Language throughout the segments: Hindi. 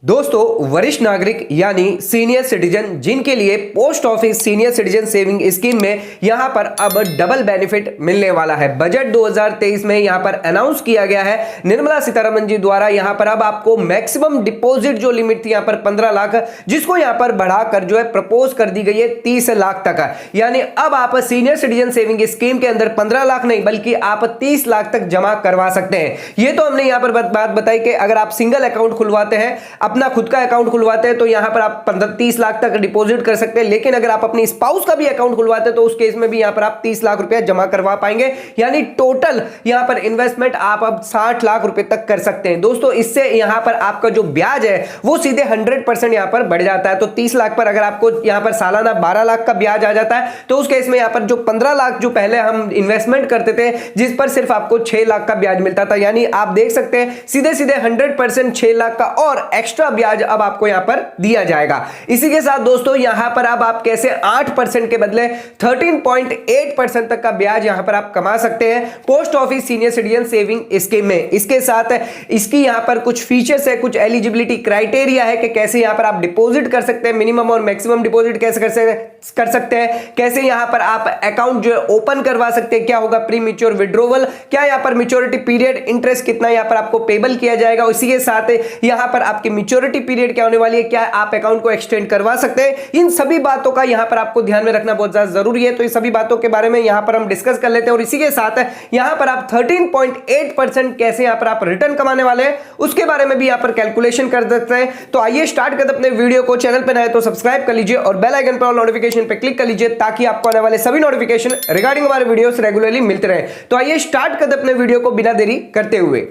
दोस्तों, वरिष्ठ नागरिक यानी सीनियर सिटीजन जिनके लिए post office senior citizen saving scheme में यहां पर अब डबल बेनिफिट मिलने वाला है। बजट 2023 में यहां पर अनाउंस किया गया है निर्मला सीतारमण जी द्वारा। यहां पर अब आपको मैक्सिमम डिपॉजिट जो लिमिट थी यहां पर 15 लाख, जिसको यहां पर बढ़ाकर जो है प्रपोज कर दी गई है 30 लाख तक। यानी अब आप सीनियर सिटीजन सेविंग स्कीम के अंदर 15 लाख नहीं बल्कि आप 30 लाख तक जमा करवा सकते हैं। यह तो हमने यहां पर बात बताई कि अगर आप सिंगल अकाउंट खुलवाते हैं, अपना खुद का अकाउंट खुलवाते हैं, तो यहां पर आप 30 लाख तक डिपॉजिट कर सकते हैं। लेकिन अगर आप अपनी स्पाउस का भी अकाउंट खुलवाते हैं तो उस केस में भी यहां पर आप 30 लाख रुपए जमा करवा पाएंगे। यानी टोटल यहां पर इन्वेस्टमेंट आप अब 60 लाख रुपए तक कर सकते हैं। दोस्तों, इससे यहां पर आपका जो ब्याज है वो सीधे 100% यहां पर बढ़ जाता है। तो 30 लाख पर अगर आपको यहां पर सालाना 12 लाख का ब्याज आ जाता है तो उस केस में यहां पर जो 15 लाख जो पहले हम इन्वेस्टमेंट करते थे जिस पर सिर्फ आपको 6 लाख का ब्याज मिलता था, यानी आप देख सकते हैं सीधे सीधे 100% 6 लाख का और एक्स्ट्रा ब्याज अब आपको यहां पर दिया जाएगा। इसी के साथ दोस्तों यहां पर अब आप कैसे 8% के बदले 13.8% तक का ब्याज यहां पर आप कमा सकते हैं post office senior citizen saving scheme में। इसके साथ इसकी यहां पर कुछ फीचर्स है, कुछ एलिजिबिलिटी क्राइटेरिया है कि कैसे यहां पर आप डिपॉजिट कर सकते हैं, मिनिमम और मैक्सिमम डिपॉजिट कैसे कर सकते हैं, कैसे यहां पर आप अकाउंट जो ओपन करवा सकते हैं, क्या होगा प्री मैच्योर विड्रॉवल, क्या यहां पर मैच्योरिटी पीरियड, इंटरेस्ट कितना यहां पर आपको पेबल किया जाएगा, इसी के साथ यहां पर आपकी मैच्योरिटी पीरियड क्या होने वाली है, क्या आप अकाउंट को एक्सटेंड करवा सकते हैं। इन सभी बातों का यहां पर आपको ध्यान में रखना बहुत ज्यादा जरूरी है। तो इस सभी बातों के बारे में यहां पर हम डिस्कस कर लेते हैं और इसी के साथ यहां पर आप 13.8% कैसे यहां पर आप रिटर्न कमाने वाले हैं उसके बारे में भी यहां पर कैलकुलेशन कर सकते हैं। तो आइए स्टार्ट करते अपने वीडियो को। चैनल पर नए तो सब्सक्राइब कर लीजिए और बेल आइकन पर नोटिफिकेशन पर क्लिक कर लीजिए ताकि आपको आने वाले सभी नोटिफिकेशन रिगार्डिंग हमारे वीडियोस रेगुलरली मिलते रहे। तो आइए स्टार्ट करते अपने वीडियो को बिना देरी करते हुए।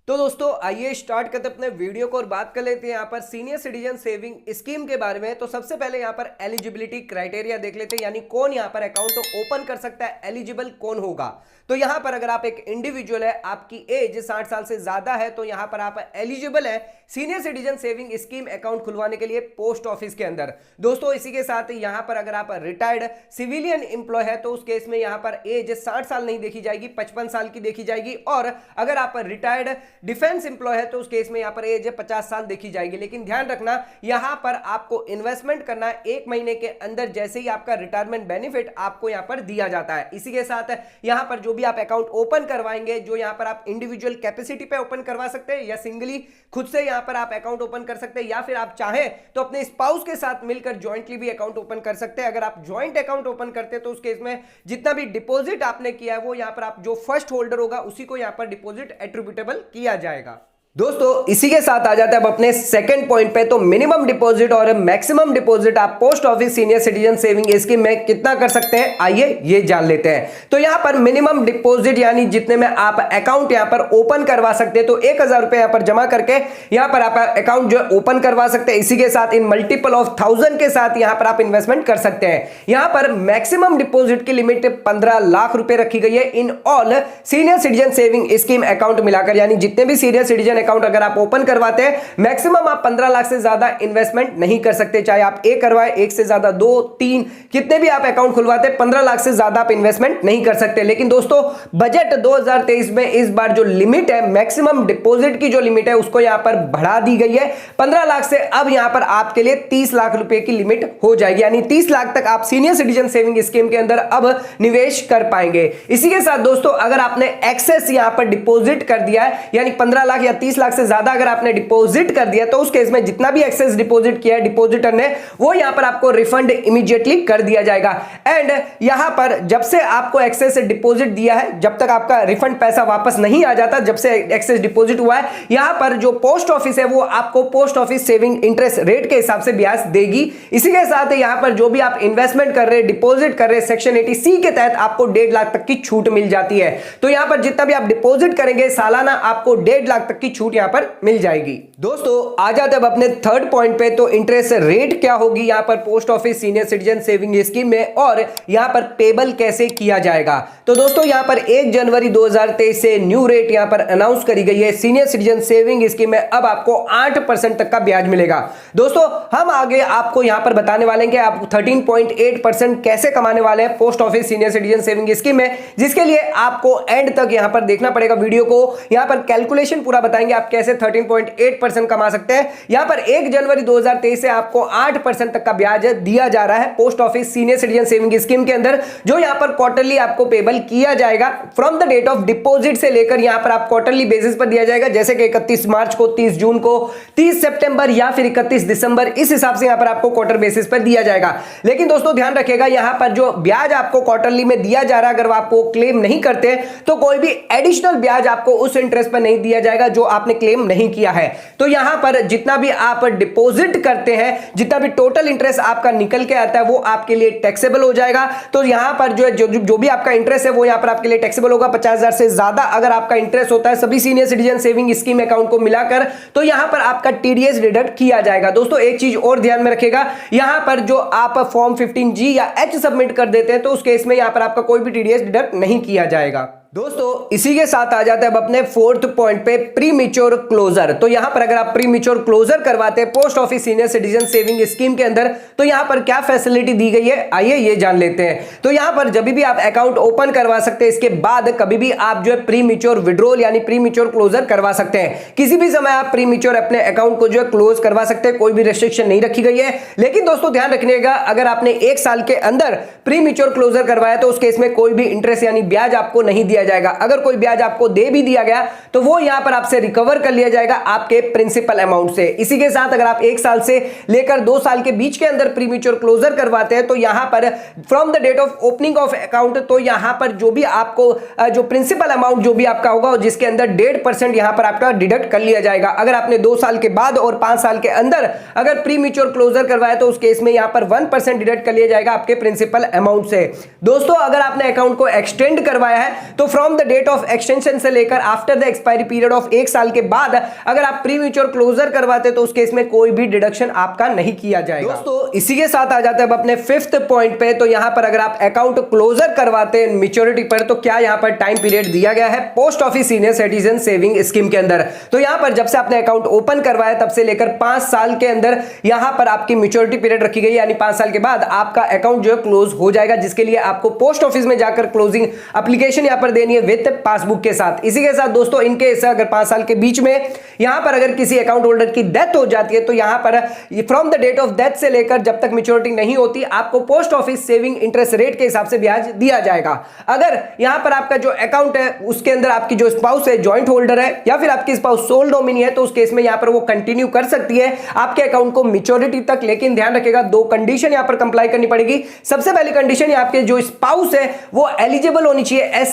तो दोस्तों आइए स्टार्ट करते अपने वीडियो को और बात कर लेते हैं यहां पर सीनियर सिटीजन सेविंग स्कीम के बारे में। तो सबसे पहले यहां पर एलिजिबिलिटी क्राइटेरिया देख लेते हैं, यानी कौन यहां पर अकाउंट ओपन कर सकता है, एलिजिबल कौन होगा। तो यहां पर अगर आप एक इंडिविजुअल है, आपकी एज 60 साल से ज्यादा है, तो यहां पर आप एलिजिबल है senior citizen saving scheme account खुलवाने के लिए पोस्ट ऑफिस के अंदर। दोस्तों इसी के साथ यहां पर अगर आप रिटायर्ड सिविलियन एम्प्लॉय है तो उस केस में यहां पर एज 60 साल नहीं देखी जाएगी, 55 साल की देखी जाएगी। और अगर आप रिटायर्ड डिफेंस एम्प्लॉय है तो उस केस में यहां पर एज 50 साल देखी जाएगी। लेकिन ध्यान रखना यहां पर आपको इन्वेस्टमेंट करना है 1 महीने के अंदर, जैसे ही आपका रिटायरमेंट बेनिफिट आपको यहां पर दिया जाता है। इसी के साथ यहां पर जो भी आप अकाउंट ओपन करवाएंगे, जो यहां पर आप इंडिविजुअल कैपेसिटी पे ओपन करवा सकते हैं या सिंगली खुद से यहां पर आप अकाउंट ओपन कर सकते हैं, या फिर आप चाहें तो अपने स्पाउस के साथ मिलकर ज्वाइंटली भी अकाउंट ओपन कर सकते हैं। अगर आप ज्वाइंट अकाउंट ओपन करते हैं तो उस केस में जितना भी डिपॉजिट आपने किया है वो यहां पर आप जो फर्स्ट होल्डर होगा उसी को यहां पर डिपॉजिट एट्रीब्यूटेबल किया जाएगा। दोस्तों इसी के साथ आ जाते हैं अब अपने सेकंड पॉइंट पे। तो मिनिमम डिपॉजिट और मैक्सिमम डिपॉजिट आप post office senior citizen saving scheme में कितना कर सकते हैं, आइए ये जान लेते हैं। तो यहां पर मिनिमम डिपॉजिट यानी जितने में आप अकाउंट यहां पर ओपन करवा सकते हैं, तो 1000 रुपए यहां पर जमा करके यहां पर आप अकाउंट जो ओपन करवा सकते हैं। इसी के साथ इन मल्टीपल ऑफ 1000 के साथ यहां पर आप इन्वेस्टमेंट कर सकते हैं। यहां पर मैक्सिमम डिपॉजिट की लिमिट 15 लाख रुपए रखी गई है in all senior citizen saving scheme account मिलाकर, यानी जितने भी सीनियर सिटीजन अकाउंट अगर आप ओपन करवाते हैं मैक्सिमम आप 15 लाख से ज्यादा इन्वेस्टमेंट नहीं कर सकते। चाहे आप एक करवाए, एक से ज्यादा 2, 3 कितने भी आप अकाउंट खुलवाते हैं 15 लाख से ज्यादा आप इन्वेस्टमेंट नहीं कर सकते। लेकिन दोस्तों बजट 2023 में इस बार जो लिमिट है, मैक्सिमम डिपॉजिट की जो लिमिट है उसको यहां पर बढ़ा दी गई है 15 लाख से। अब यहां पर आपके लिए 30 लाख रुपए की लिमिट हो जाएगी, यानी 30 लाख तक आप सीनियर सिटीजन सेविंग स्कीम के अंदर अब निवेश कर पाएंगे। इसी के साथ दोस्तों अगर आपने एक्सेस यहां पर डिपॉजिट कर दिया है, यानी 15 लाख या 30 लाख से ज्यादा अगर आपने डिपॉजिट कर दिया, तो उस केस में जितना भी एक्सेस डिपॉजिट किया है डिपॉजिटर ने वो यहां पर आपको रिफंड इमीडिएटली कर दिया जाएगा। एंड यहां पर जब से आपको एक्सेस डिपॉजिट दिया है, जब तक आपका रिफंड पैसा वापस नहीं आ जाता, जब से एक्सेस डिपॉजिट हुआ है, यहां पर जो पोस्ट ऑफिस है वो आपको post office saving interest rate के हिसाब से ब्याज देगी। इसी के साथ यहां पर जो भी आप इन्वेस्टमेंट कर रहे हैं, डिपॉजिट कर रहे हैं, सेक्शन 80C के तहत आपको 1.5 लाख तक की छूट मिल जाती है। तो यहां पर जितना भी आप डिपॉजिट करेंगे सालाना आपको 1.5 लाख तक की छूट यहाँ पर मिल जाएगी। दोस्तों आ जाते अब अपने थर्ड पॉइंट पे, तो इंटरेस्ट रेट क्या होगी यहाँ पर post office senior citizen saving scheme में और यहाँ पर पेबल कैसे किया जाएगा। तो दोस्तों यहाँ पर 1 जनवरी 2023 से न्यू रेट यहाँ पर अनाउंस करी गई है सीनियर सिटीजन सेविंग स्कीम में। अब आपको 8% तक का ब्याज मिलेगा। दोस्तों हम आगे आपको यहाँ पर बताने वाले हैं कि आप 13.8% कैसे कमाने वाले हैं post office senior citizen saving scheme में, जिसके लिए आपको एंड तक यहाँ पर देखना पड़ेगा वीडियो को। यहाँ पर कैलकुलेशन पूरा बताएंगे आप कैसे 13.8% कमा सकते हैं। यहाँ पर 1 जनवरी 2023 से आपको 8% तक का ब्याज दिया जा रहा है post office senior citizen saving scheme के अंदर, जो यहाँ पर क्वार्टरली आपको पेबल किया जाएगा from the date of deposit से लेकर यहाँ पर आप क्वार्टरली बेसिस पर दिया जाएगा, जैसे कि 31 मार्च को, 30 जून को, 30 सितंबर या फिर 31 दिसंबर, इस हिसाब से यहाँ पर आपको क्वार्टर बेसिस पर दिया जाएगा। लेकिन दोस्तों ध्यान रखिएगा यहाँ पर जो ब्याज आपको क्वार्टरली में दिया जा रहा है, अगर आपको क्लेम नहीं करते तो कोई भी एडिशनल ब्याज आपको उस इंटरेस्ट पर नहीं दिया जाएगा जो आपने क्लेम नहीं किया है। तो यहां पर जितना भी आप डिपॉजिट करते हैं, जितना भी टोटल इंटरेस्ट आपका निकल के आता है वो आपके लिए टैक्सेबल हो जाएगा। तो यहां पर जो भी आपका इंटरेस्ट है वो यहां पर आपके लिए टैक्सेबल होगा। 50,000 से ज्यादा अगर आपका इंटरेस्ट होता है सभी senior citizen saving scheme account को मिलाकर, तो यहां पर आपका टीडीएस डिडक्ट किया जाएगा। दोस्तों एक चीज और ध्यान में रखिएगा, यहां पर जो आप फॉर्म 15G या H सबमिट कर देते हैं तो उस केस में यहां पर आपका कोई भी टीडीएस डिडक्ट नहीं किया जाएगा। दोस्तों इसी के साथ आ जाते हैं अब अपने फोर्थ पॉइंट पे, प्री मैच्योर क्लोजर। तो यहां पर अगर आप प्री मैच्योर क्लोजर करवाते हैं post office senior citizen saving scheme के अंदर, तो यहां पर क्या फैसिलिटी दी गई है आइए ये जान लेते हैं। तो यहां पर जब भी आप अकाउंट ओपन करवा सकते हैं, इसके बाद कभी भी आप जो है प्री मैच्योर विड्रॉल यानी प्री मैच्योर क्लोजर करवा सकते हैं। किसी भी समय आप प्री मैच्योर अपने अकाउंट को जो है क्लोज करवा सकते हैं, कोई भी रेस्ट्रिक्शन नहीं रखी गई है। लेकिन दोस्तों ध्यान रखिएगा, अगर आपने 1 साल के अंदर प्री मैच्योर क्लोजर करवाया तो उस केस में कोई भी इंटरेस्ट यानी ब्याज आपको नहीं दिया जाएगा। अगर कोई ब्याज आपको दे भी दिया गया तो वो यहां पर आपसे रिकवर कर लिया जाएगा आपके प्रिंसिपल अमाउंट से। इसी के साथ अगर आप 1 साल से लेकर 2 साल के बीच के अंदर प्री मैच्योर क्लोजर करवाते हैं तो यहां पर from the date of opening of account, तो यहां पर जो भी आपको जो प्रिंसिपल अमाउंट जो भी आपका होगा जिसके अंदर 1.5% यहां पर आपका डिडक्ट कर लिया जाएगा। अगर आपने 2 साल के बाद और 5 साल के अंदर अगर प्री मैच्योर क्लोजर करवाया तो उस केस में यहां पर 1% डिडक्ट कर लिया जाएगा आपके प्रिंसिपल अमाउंट से। दोस्तों अगर आपने अकाउंट को एक्सटेंड करवाया है तो from the date of extension से लेकर after the expiry period of 1 साल के बाद अगर आप प्री मैच्योर क्लोजर करवाते तो उस केस में कोई भी डिडक्शन आपका नहीं किया जाएगा। दोस्तों इसी के साथ आ जाते हैं अब अपने 5th पॉइंट पे। तो यहां पर अगर आप अकाउंट क्लोजर करवाते हैं मैच्योरिटी पर, तो क्या यहां पर टाइम पीरियड दिया गया है post office senior citizen saving scheme के अंदर। तो यहां पर जब से आपने अकाउंट ओपन करवाया तब से लेकर 5 साल के अंदर यहां पर आपकी मैच्योरिटी पीरियड रखी गई, यानी 5 साल के बाद आपका अकाउंट जो है क्लोज हो जाएगा, जिसके लिए आपको पोस्ट ऑफिस में जाकर क्लोजिंग एप्लीकेशन यहां पर देनी है विद पासबुक के साथ। इसी के साथ दोस्तों इनके अगर 5 साल के बीच में यहां पर अगर किसी अकाउंट होल्डर की डेथ हो जाती है तो यहां पर from the date of death से लेकर जब तक मैच्योरिटी नहीं होती आपको post office saving interest rate के हिसाब से ब्याज दिया जाएगा। अगर यहां पर आपका जो अकाउंट है उसके अंदर आपकी जो स्पाउस है जॉइंट होल्डर है या फिर आपकी स्पाउस सोल नॉमिनी है, तो उस केस में यहां पर वो कंटिन्यू कर सकती है आपके अकाउंट को मैच्योरिटी तक। लेकिन ध्यान रखिएगा 2 कंडीशन यहां पर कंप्लाई करनी पड़ेगी। सबसे पहली कंडीशन आपके जो स्पाउस है वो एलिजिबल होनी चाहिए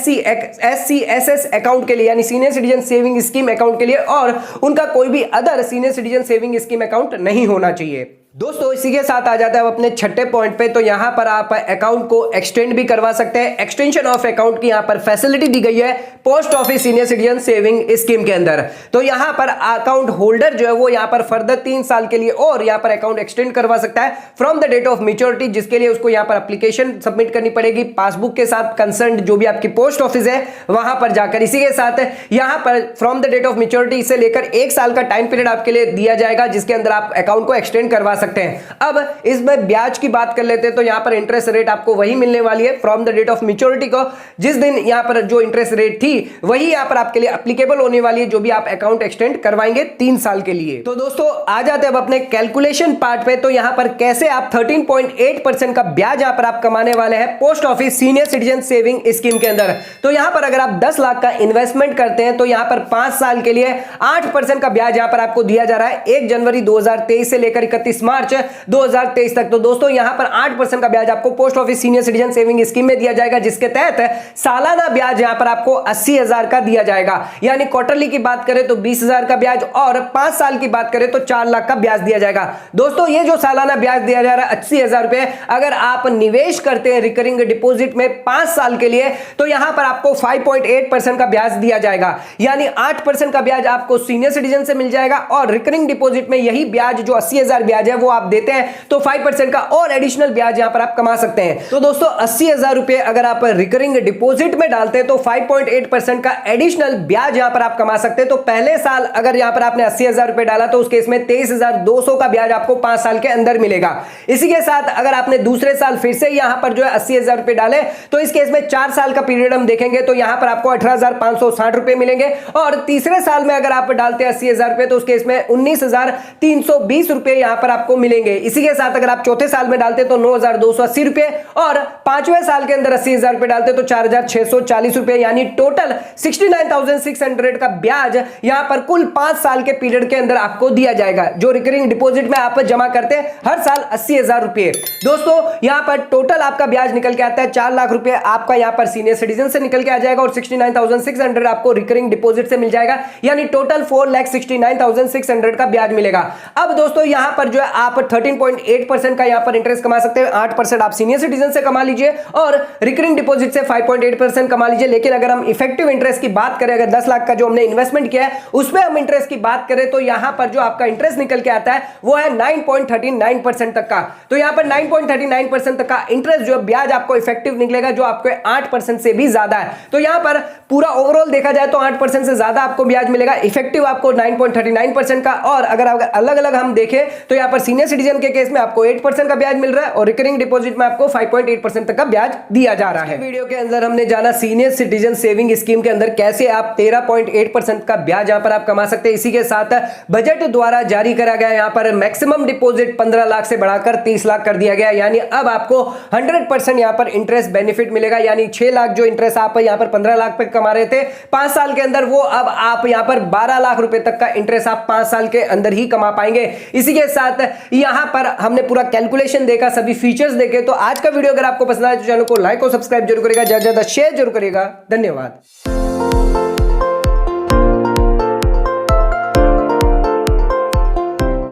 SCSS अकाउंट के लिए यानी senior citizen saving scheme account के लिए, और उनका कोई भी other senior citizen saving scheme account नहीं होना चाहिए। दोस्तों इसी के साथ आ जाता है अपने 6ठे पॉइंट पे। तो यहां पर आप अकाउंट को एक्सटेंड भी करवा सकते हैं। एक्सटेंशन ऑफ अकाउंट की यहां पर फैसिलिटी दी गई है post office senior citizen saving scheme के अंदर। तो यहां पर अकाउंट होल्डर जो है वो यहां पर फर्दर 3 साल के लिए और यहां पर अकाउंट एक्सटेंड करवा सकता है from the date of maturity, जिसके लिए उसको यहां पर एप्लीकेशन सबमिट करनी पड़ेगी पासबुक के साथ कंसर्न जो भी आपकी पोस्ट ऑफिस है वहां पर जाकर। इसी के साथ यहां पर from the date of maturity से लेकर 1 साल का टाइम पीरियड आपके लिए दिया जाएगा, जिसके अंदर आप अकाउंट को एक्सटेंड करवा सकते हैं। अब इसमें ब्याज की बात कर लेते हैं। तो यहां पर इंटरेस्ट रेट आपको वही मिलने वाली है from the date of maturity को, जिस दिन यहां पर जो इंटरेस्ट रेट थी वही यहां पर आपके लिए एप्लीकेबल होने वाली है जो भी आप अकाउंट एक्सटेंड करवाएंगे 3 साल के लिए। तो दोस्तों आ जाते हैं अब अपने कैलकुलेशन पार्ट पे। तो यहां पर कैसे आप 13.8% का ब्याज यहां पर आप कमाने वाले हैं post office senior citizen saving scheme के अंदर। तो यहां पर अगर आप 10 लाख का इन्वेस्टमेंट करते हैं तो यहां पर 5 साल के लिए 8% का ब्याज यहां पर आपको दिया जा रहा है 1 जनवरी 2023 से लेकर 31 मार्च 2023 तक। तो दोस्तों यहां पर 8% का ब्याज आपको post office senior citizen saving scheme में दिया जाएगा, जिसके तहत सालाना ब्याज यहां पर आपको 80,000 का दिया जाएगा। यानी क्वार्टरली की बात करें तो 20,000 का ब्याज और 5 साल की बात करें तो 4 लाख का ब्याज दिया जाएगा। दोस्तों ये जो सालाना ब्याज दिया जा रहा है 80,000 रुपए, अगर आप निवेश करते हैं रिकरिंग डिपॉजिट में 5 साल के लिए तो यहां पर आपको 5.8% का ब्याज दिया जाएगा। यानी 8% का ब्याज आपको सीनियर सिटीजन से मिल जाएगा और रिकरिंग डिपॉजिट में यही ब्याज जो 80,000 ब्याज है वो आप देते हैं तो 5% का और एडिशनल ब्याज यहां पर आप कमा सकते हैं। तो दोस्तों 80,000 रुपए अगर आप रिकरिंग डिपॉजिट में डालते हैं तो 5.8% का एडिशनल ब्याज यहां पर आप कमा सकते हैं। तो पहले साल अगर यहां पर आपने 80,000 रुपए डाला तो उस केस में 23,200 का ब्याज आपको 5 साल के अंदर मिलेगा। इसी के साथ अगर आपने दूसरे साल फिर से यहां पर जो है 80,000 रुपए डाले तो इस केस में 4 साल का पीरियड हम देखेंगे तो यहां पर आपको 18,560 रुपए मिलेंगे। और तीसरे साल में अगर आप डालते हैं 80,000 रुपए तो उस केस में 19,320 रुपए यहां पर आपको मिलेंगे। इसी के साथ अगर आप चौथे साल में डालते तो 9,280 रुपए और पांचवें साल के अंदर 80,000 रुपए डालते तो 4,640 रुपए, यानी टोटल 69,600 का ब्याज यहां पर कुल 5 साल के पीरियड के अंदर आपको दिया जाएगा, जो रिकरिंग डिपॉजिट में आप जमा करते हैं हर साल 80,000 रुपए। दोस्तों यहां पर टोटल आपका ब्याज निकल के आता है 4 लाख रुपए आपका यहां पर सीनियर सिटीजन से निकल के आ जाएगा और 69,600 आपको रिकरिंग डिपॉजिट से मिल जाएगा, यानी टोटल 4,69,600 का ब्याज मिलेगा। अब दोस्तों यहां पर जो है आप 13.8% का यहां पर इंटरेस्ट कमा सकते हैं। 8% आप सीनियर सिटीजन से कमा लीजिए और रिकरिंग डिपॉजिट से 5.8% कमा लीजिए। लेकिन अगर हम इफेक्टिव इंटरेस्ट की बात करें, अगर 10 लाख का जो हमने इन्वेस्टमेंट किया है उसमें हम इंटरेस्ट की बात करें तो यहां पर जो आपका इंटरेस्ट निकल के आता है वो है 9.39% तक का। तो यहां पर 9.39% तक का इंटरेस्ट जो ब्याज आपको इफेक्टिव निकलेगा, जो आपको 8% से भी ज्यादा है। तो यहां पर पूरा ओवरऑल देखा जाए तो 8% से ज्यादा आपको ब्याज मिलेगा, इफेक्टिव आपको 9.39% का। और अगर अलग अलग हम देखें तो यहां पर सीनियर सिटीजन के केस में आपको 8% का ब्याज मिल रहा है और रिकरिंग डिपॉजिट में आपको 5.8% तक का ब्याज दिया जा रहा है। वीडियो के अंदर हमने जाना सीनियर सिटीजन सेविंग स्कीम के अंदर कैसे आप 13.8% का ब्याज यहां पर आप कमा सकते हैं। इसी के साथ बजट द्वारा जारी करा गया यहां पर मैक्सिमम डिपॉजिट 15 लाख से बढ़ाकर 30 लाख कर दिया गया, यानी अब आपको 100% यहां पर इंटरेस्ट बेनिफिट मिलेगा। यानी 6 लाख जो इंटरेस्ट आप यहां पर 15 लाख पे कमा रहे थे 5 साल के अंदर, वो अब आप यहां पर 12 लाख रुपए तक का इंटरेस्ट आप 5 साल के अंदर ही कमा पाएंगे। इसी के साथ यहां पर हमने पूरा कैलकुलेशन देखा, सभी फीचर्स देखे। तो आज का वीडियो अगर आपको पसंद आए तो चैनल को लाइक और सब्सक्राइब जरूर करेगा, ज्यादा से ज्यादा शेयर जरूर करेगा। धन्यवाद।